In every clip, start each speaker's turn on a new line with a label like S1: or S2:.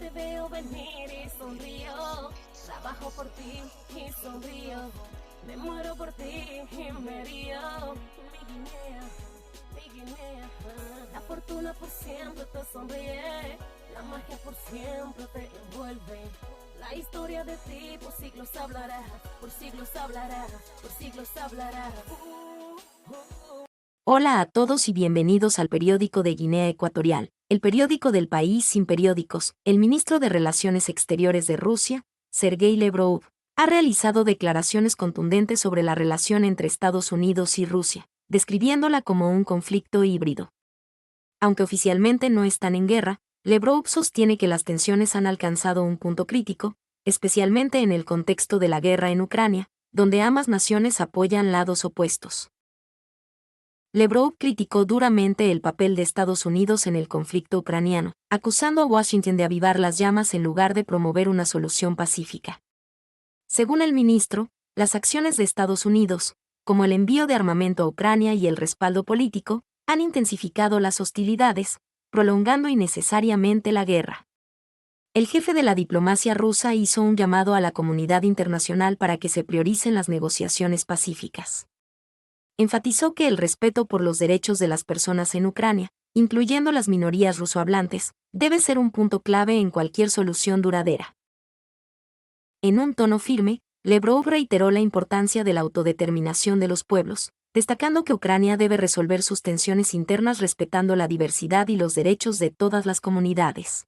S1: te veo venir y sonrío. Trabajo por ti y sonrío. Me muero por ti y me río. Mi Guinea. La fortuna por siempre te sonríe. La magia por siempre te envuelve. La historia de ti por siglos hablará. Por siglos hablará. Por siglos hablará.
S2: Hola a todos y bienvenidos al periódico de Guinea Ecuatorial, el periódico del país sin periódicos. El ministro de Relaciones Exteriores de Rusia, Sergei Lavrov, ha realizado declaraciones contundentes sobre la relación entre Estados Unidos y Rusia, describiéndola como un conflicto híbrido. Aunque oficialmente no están en guerra, Lavrov sostiene que las tensiones han alcanzado un punto crítico, especialmente en el contexto de la guerra en Ucrania, donde ambas naciones apoyan lados opuestos. Lavrov criticó duramente el papel de Estados Unidos en el conflicto ucraniano, acusando a Washington de avivar las llamas en lugar de promover una solución pacífica. Según el ministro, las acciones de Estados Unidos, como el envío de armamento a Ucrania y el respaldo político, han intensificado las hostilidades, prolongando innecesariamente la guerra. El jefe de la diplomacia rusa hizo un llamado a la comunidad internacional para que se prioricen las negociaciones pacíficas. Enfatizó que el respeto por los derechos de las personas en Ucrania, incluyendo las minorías rusohablantes, debe ser un punto clave en cualquier solución duradera. En un tono firme, Lavrov reiteró la importancia de la autodeterminación de los pueblos, destacando que Ucrania debe resolver sus tensiones internas respetando la diversidad y los derechos de todas las comunidades.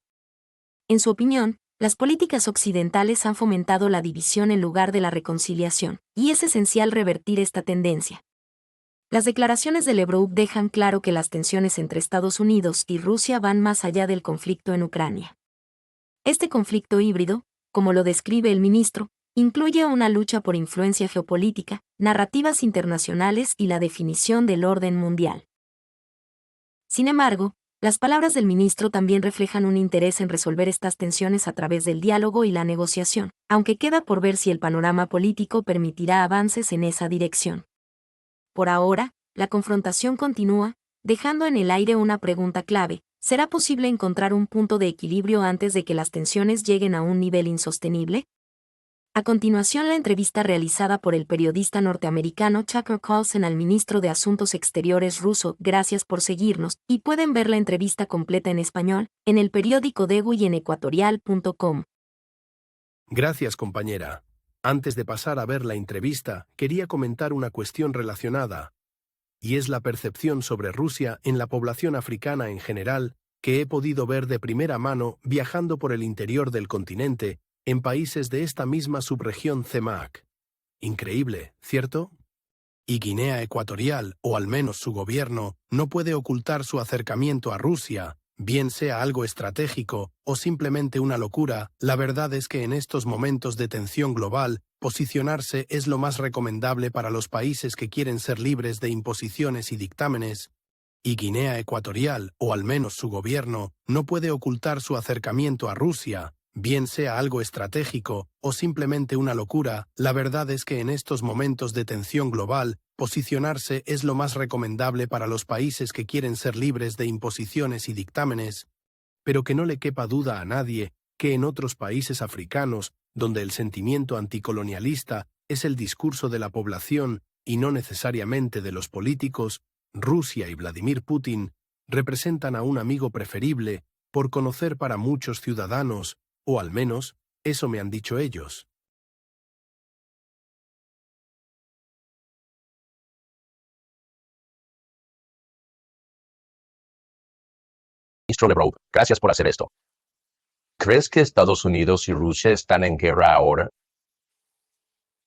S2: En su opinión, las políticas occidentales han fomentado la división en lugar de la reconciliación, y es esencial revertir esta tendencia. Las declaraciones de Lavrov dejan claro que las tensiones entre Estados Unidos y Rusia van más allá del conflicto en Ucrania. Este conflicto híbrido, como lo describe el ministro, incluye una lucha por influencia geopolítica, narrativas internacionales y la definición del orden mundial. Sin embargo, las palabras del ministro también reflejan un interés en resolver estas tensiones a través del diálogo y la negociación, aunque queda por ver si el panorama político permitirá avances en esa dirección. Por ahora, la confrontación continúa, dejando en el aire una pregunta clave: ¿será posible encontrar un punto de equilibrio antes de que las tensiones lleguen a un nivel insostenible? A continuación, la entrevista realizada por el periodista norteamericano Tucker Carlson al ministro de Asuntos Exteriores ruso. Gracias por seguirnos, y pueden ver la entrevista completa en español, en el periódico Degu y en ecuatorial.com.
S3: Gracias, compañera. Antes de pasar a ver la entrevista, quería comentar una cuestión relacionada, y es la percepción sobre Rusia en la población africana en general, que he podido ver de primera mano viajando por el interior del continente, en países de esta misma subregión CEMAC. Increíble, ¿cierto? Y Guinea Ecuatorial, o al menos su gobierno, no puede ocultar su acercamiento a Rusia, bien sea algo estratégico o simplemente una locura. La verdad es que en estos momentos de tensión global, posicionarse es lo más recomendable para los países que quieren ser libres de imposiciones y dictámenes. Y Guinea Ecuatorial, o al menos su gobierno, no puede ocultar su acercamiento a Rusia, bien sea algo estratégico o simplemente una locura. La verdad es que en estos momentos de tensión global, posicionarse es lo más recomendable para los países que quieren ser libres de imposiciones y dictámenes, pero que no le quepa duda a nadie que en otros países africanos, donde el sentimiento anticolonialista es el discurso de la población y no necesariamente de los políticos, Rusia y Vladimir Putin representan a un amigo preferible por conocer para muchos ciudadanos, o al menos, eso me han dicho ellos.
S4: Ministro Lavrov, gracias por hacer esto. ¿Crees que Estados Unidos y Rusia están en guerra ahora?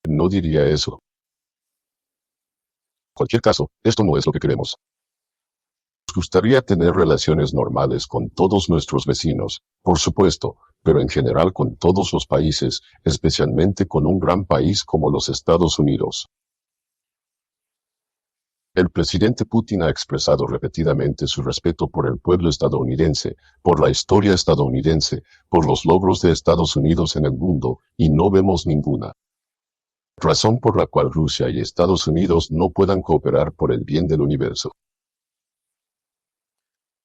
S5: No diría eso. En cualquier caso, esto no es lo que queremos. Nos gustaría tener relaciones normales con todos nuestros vecinos, por supuesto, pero en general con todos los países, especialmente con un gran país como los Estados Unidos. El presidente Putin ha expresado repetidamente su respeto por el pueblo estadounidense, por la historia estadounidense, por los logros de Estados Unidos en el mundo, y no vemos ninguna razón por la cual Rusia y Estados Unidos no puedan cooperar por el bien del universo.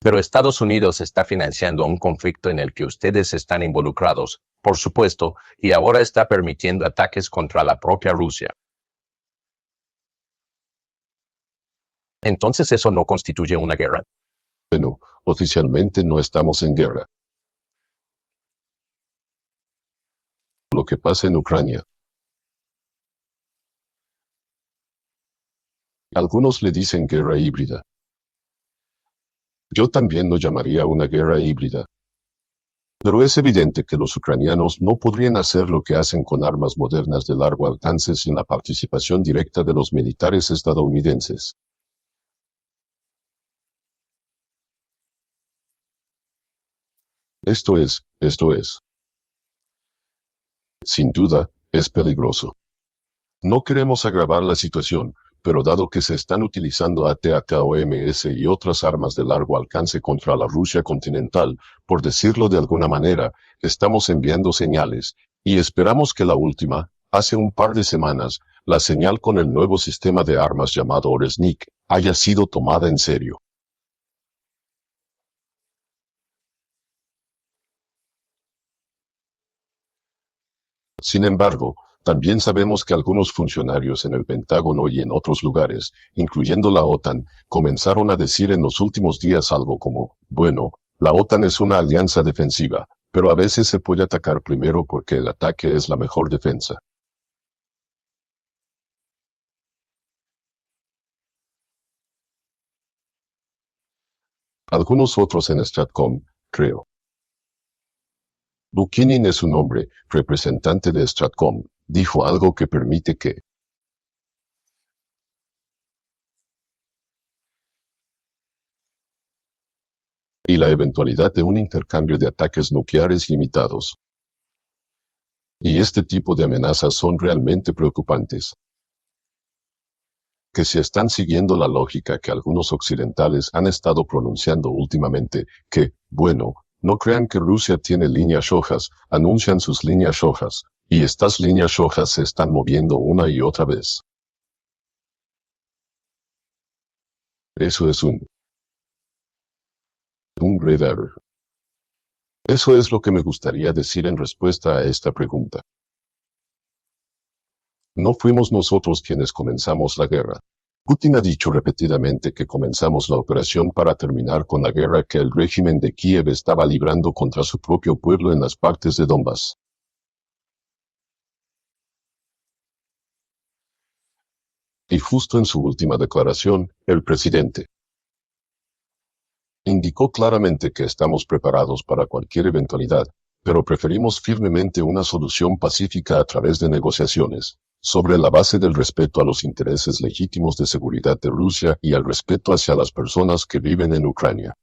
S4: Pero Estados Unidos está financiando un conflicto en el que ustedes están involucrados, por supuesto, y ahora está permitiendo ataques contra la propia Rusia. Entonces eso no constituye una guerra.
S5: Bueno, oficialmente no estamos en guerra. Lo que pasa en Ucrania. Algunos le dicen guerra híbrida. Yo también lo llamaría una guerra híbrida. Pero es evidente que los ucranianos no podrían hacer lo que hacen con armas modernas de largo alcance sin la participación directa de los militares estadounidenses. Esto es. Sin duda, es peligroso. No queremos agravar la situación, pero dado que se están utilizando ATACMS y otras armas de largo alcance contra la Rusia continental, por decirlo de alguna manera, estamos enviando señales, y esperamos que la última, hace un par de semanas, la señal con el nuevo sistema de armas llamado Oresnik, haya sido tomada en serio. Sin embargo, también sabemos que algunos funcionarios en el Pentágono y en otros lugares, incluyendo la OTAN, comenzaron a decir en los últimos días algo como, bueno, la OTAN es una alianza defensiva, pero a veces se puede atacar primero porque el ataque es la mejor defensa. Algunos otros en Stratcom, creo. Buchanan es su nombre, representante de Stratcom, dijo algo que permite que y la eventualidad de un intercambio de ataques nucleares limitados. Y este tipo de amenazas son realmente preocupantes. Que si están siguiendo la lógica que algunos occidentales han estado pronunciando últimamente, que, bueno, no crean que Rusia tiene líneas rojas, anuncian sus líneas rojas, y estas líneas rojas se están moviendo una y otra vez. Eso es un red error. Eso es lo que me gustaría decir en respuesta a esta pregunta. No fuimos nosotros quienes comenzamos la guerra. Putin ha dicho repetidamente que comenzamos la operación para terminar con la guerra que el régimen de Kiev estaba librando contra su propio pueblo en las partes de Donbass. Y justo en su última declaración, el presidente indicó claramente que estamos preparados para cualquier eventualidad, pero preferimos firmemente una solución pacífica a través de negociaciones, sobre la base del respeto a los intereses legítimos de seguridad de Rusia y al respeto hacia las personas que viven en Ucrania.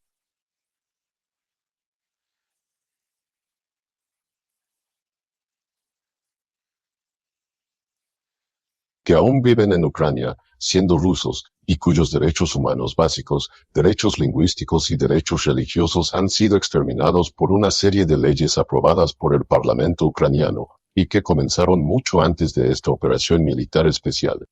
S5: Que aún viven en Ucrania, siendo rusos, y cuyos derechos humanos básicos, derechos lingüísticos y derechos religiosos han sido exterminados por una serie de leyes aprobadas por el Parlamento ucraniano, y que comenzaron mucho antes de esta operación militar especial.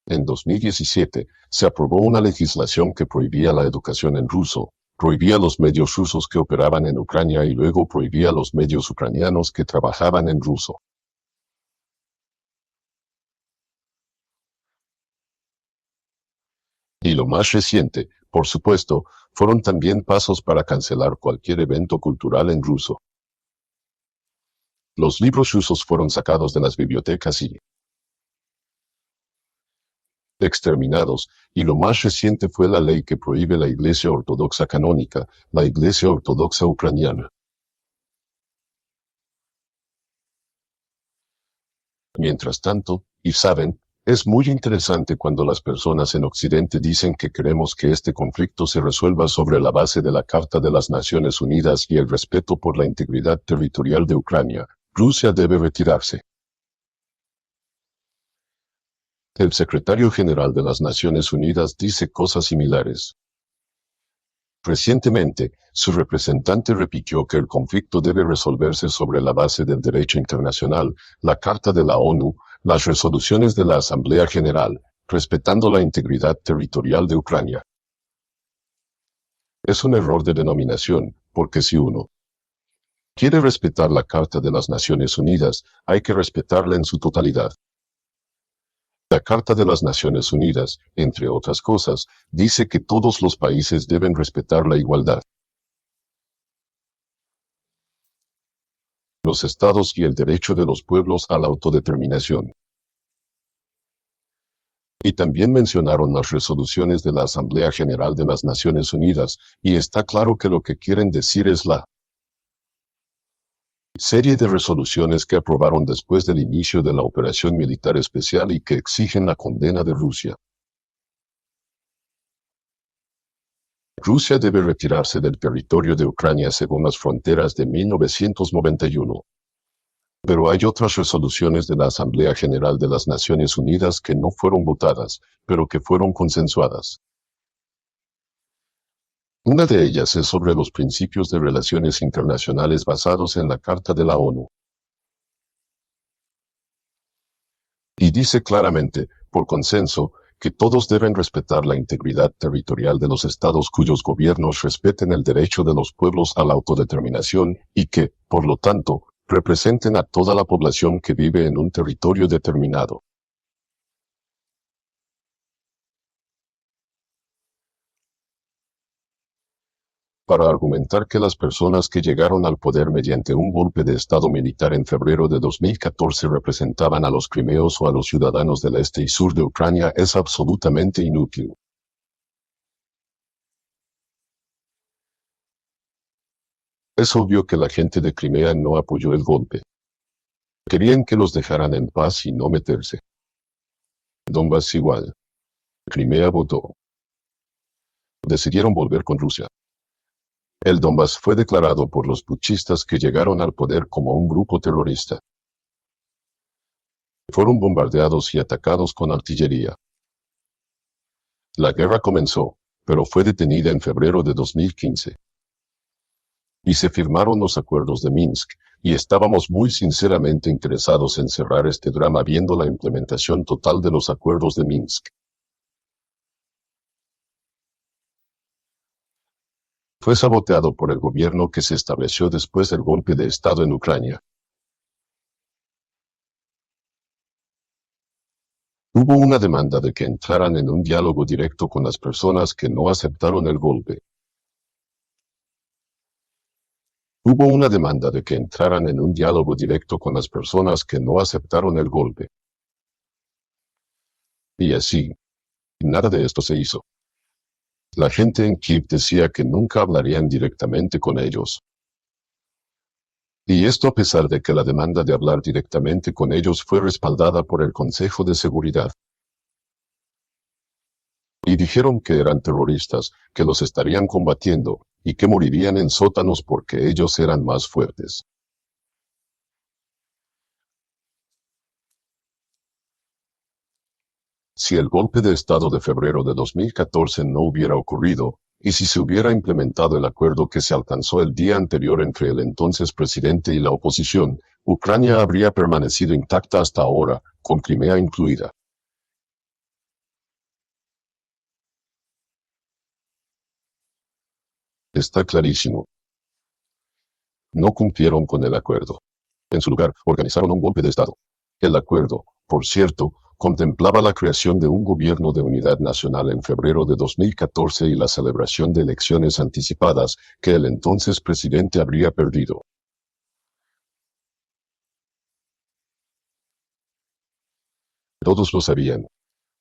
S5: En 2017, se aprobó una legislación que prohibía la educación en ruso, prohibía los medios rusos que operaban en Ucrania y luego prohibía los medios ucranianos que trabajaban en ruso. Y lo más reciente, por supuesto, fueron también pasos para cancelar cualquier evento cultural en ruso. Los libros rusos fueron sacados de las bibliotecas y exterminados, y lo más reciente fue la ley que prohíbe la Iglesia Ortodoxa Canónica, la Iglesia Ortodoxa Ucraniana. Mientras tanto, y saben, es muy interesante cuando las personas en Occidente dicen que queremos que este conflicto se resuelva sobre la base de la Carta de las Naciones Unidas y el respeto por la integridad territorial de Ucrania. Rusia debe retirarse. El secretario general de las Naciones Unidas dice cosas similares. Recientemente, su representante repitió que el conflicto debe resolverse sobre la base del derecho internacional, la Carta de la ONU, las resoluciones de la Asamblea General, respetando la integridad territorial de Ucrania. Es un error de denominación, porque si uno quiere respetar la Carta de las Naciones Unidas, hay que respetarla en su totalidad. La Carta de las Naciones Unidas, entre otras cosas, dice que todos los países deben respetar la igualdad, los estados y el derecho de los pueblos a la autodeterminación. Y también mencionaron las resoluciones de la Asamblea General de las Naciones Unidas, y está claro que lo que quieren decir es la serie de resoluciones que aprobaron después del inicio de la operación militar especial y que exigen la condena de Rusia. Rusia debe retirarse del territorio de Ucrania según las fronteras de 1991. Pero hay otras resoluciones de la Asamblea General de las Naciones Unidas que no fueron votadas, pero que fueron consensuadas. Una de ellas es sobre los principios de relaciones internacionales basados en la Carta de la ONU. Y dice claramente, por consenso, que todos deben respetar la integridad territorial de los estados cuyos gobiernos respeten el derecho de los pueblos a la autodeterminación y que, por lo tanto, representen a toda la población que vive en un territorio determinado. Para argumentar que las personas que llegaron al poder mediante un golpe de Estado militar en febrero de 2014 representaban a los crimeos o a los ciudadanos del este y sur de Ucrania es absolutamente inútil. Es obvio que la gente de Crimea no apoyó el golpe. Querían que los dejaran en paz y no meterse. Donbass igual. Crimea votó. Decidieron volver con Rusia. El Donbass fue declarado por los puchistas que llegaron al poder como un grupo terrorista. Fueron bombardeados y atacados con artillería. La guerra comenzó, pero fue detenida en febrero de 2015. Y se firmaron los acuerdos de Minsk, y estábamos muy sinceramente interesados en cerrar este drama viendo la implementación total de los acuerdos de Minsk. Fue saboteado por el gobierno que se estableció después del golpe de Estado en Ucrania. Hubo una demanda de que entraran en un diálogo directo con las personas que no aceptaron el golpe. Hubo una demanda de que entraran en un diálogo directo con las personas que no aceptaron el golpe. Y así, nada de esto se hizo. La gente en Kiev decía que nunca hablarían directamente con ellos. Y esto a pesar de que la demanda de hablar directamente con ellos fue respaldada por el Consejo de Seguridad. Y dijeron que eran terroristas, que los estarían combatiendo, y que morirían en sótanos porque ellos eran más fuertes. Si el golpe de Estado de febrero de 2014 no hubiera ocurrido, y si se hubiera implementado el acuerdo que se alcanzó el día anterior entre el entonces presidente y la oposición, Ucrania habría permanecido intacta hasta ahora, con Crimea incluida. Está clarísimo. No cumplieron con el acuerdo. En su lugar, organizaron un golpe de Estado. El acuerdo, por cierto, contemplaba la creación de un gobierno de unidad nacional en febrero de 2014 y la celebración de elecciones anticipadas que el entonces presidente habría perdido. Todos lo sabían,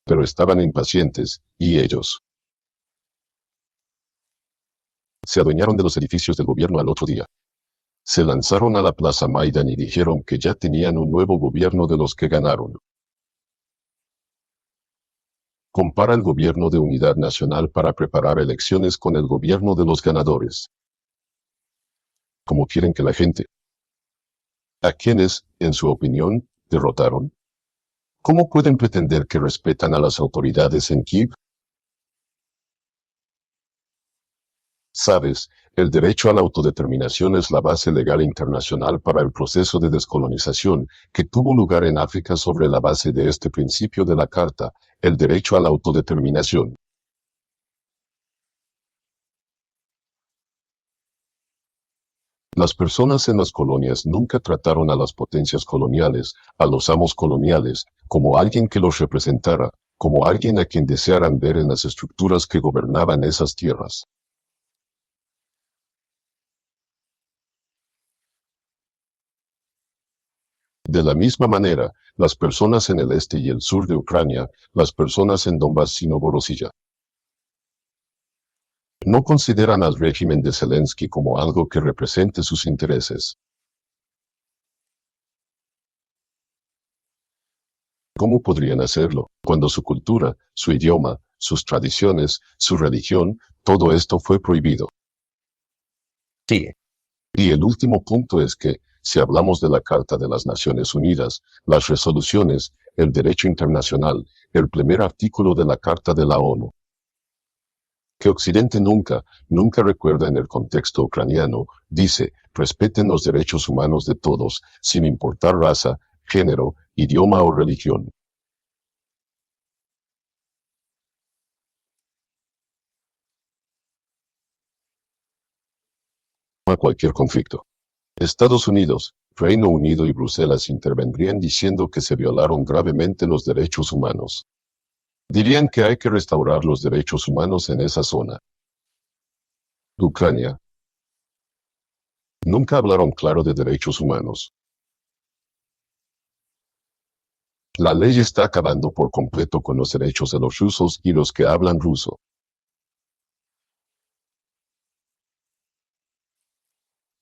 S5: pero estaban impacientes, y ellos se adueñaron de los edificios del gobierno al otro día. Se lanzaron a la Plaza Maidan y dijeron que ya tenían un nuevo gobierno de los que ganaron. Compara el gobierno de unidad nacional para preparar elecciones con el gobierno de los ganadores. ¿Cómo quieren que la gente? ¿A quienes, en su opinión, derrotaron? ¿Cómo pueden pretender que respetan a las autoridades en Kiev? Sabes, el derecho a la autodeterminación es la base legal internacional para el proceso de descolonización que tuvo lugar en África sobre la base de este principio de la Carta, el derecho a la autodeterminación. Las personas en las colonias nunca trataron a las potencias coloniales, a los amos coloniales, como alguien que los representara, como alguien a quien desearan ver en las estructuras que gobernaban esas tierras. De la misma manera, las personas en el este y el sur de Ucrania, las personas en Donbass y Novorossiya, no consideran al régimen de Zelensky como algo que represente sus intereses. ¿Cómo podrían hacerlo, cuando su cultura, su idioma, sus tradiciones, su religión, todo esto fue prohibido?
S4: Sí,
S5: Y el último punto es que, si hablamos de la Carta de las Naciones Unidas, las resoluciones, el derecho internacional, el primer artículo de la Carta de la ONU, que Occidente nunca recuerda en el contexto ucraniano, dice, respeten los derechos humanos de todos, sin importar raza, género, idioma o religión. A cualquier conflicto. Estados Unidos, Reino Unido y Bruselas intervendrían diciendo que se violaron gravemente los derechos humanos. Dirían que hay que restaurar los derechos humanos en esa zona. Ucrania. Nunca hablaron claro de derechos humanos. La ley está acabando por completo con los derechos de los rusos y los que hablan ruso.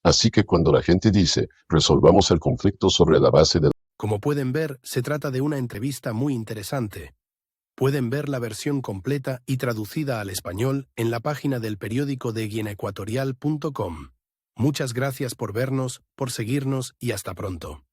S5: Así que cuando la gente dice, resolvamos el conflicto sobre la base de...
S3: Como pueden ver, se trata de una entrevista muy interesante. Pueden ver la versión completa y traducida al español en la página del periódico de guineaecuatorial.com. Muchas gracias por vernos, por seguirnos y hasta pronto.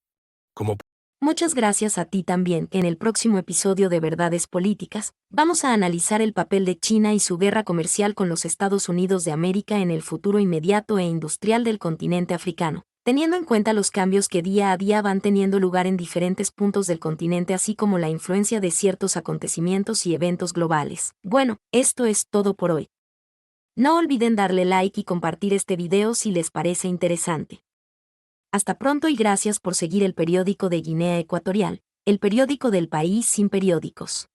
S3: Como
S2: Muchas gracias a ti también. En el próximo episodio de Verdades Políticas, vamos a analizar el papel de China y su guerra comercial con los Estados Unidos de América en el futuro inmediato e industrial del continente africano, teniendo en cuenta los cambios que día a día van teniendo lugar en diferentes puntos del continente, así como la influencia de ciertos acontecimientos y eventos globales. Bueno, esto es todo por hoy. No olviden darle like y compartir este video si les parece interesante. Hasta pronto y gracias por seguir el periódico de Guinea Ecuatorial, el periódico del país sin periódicos.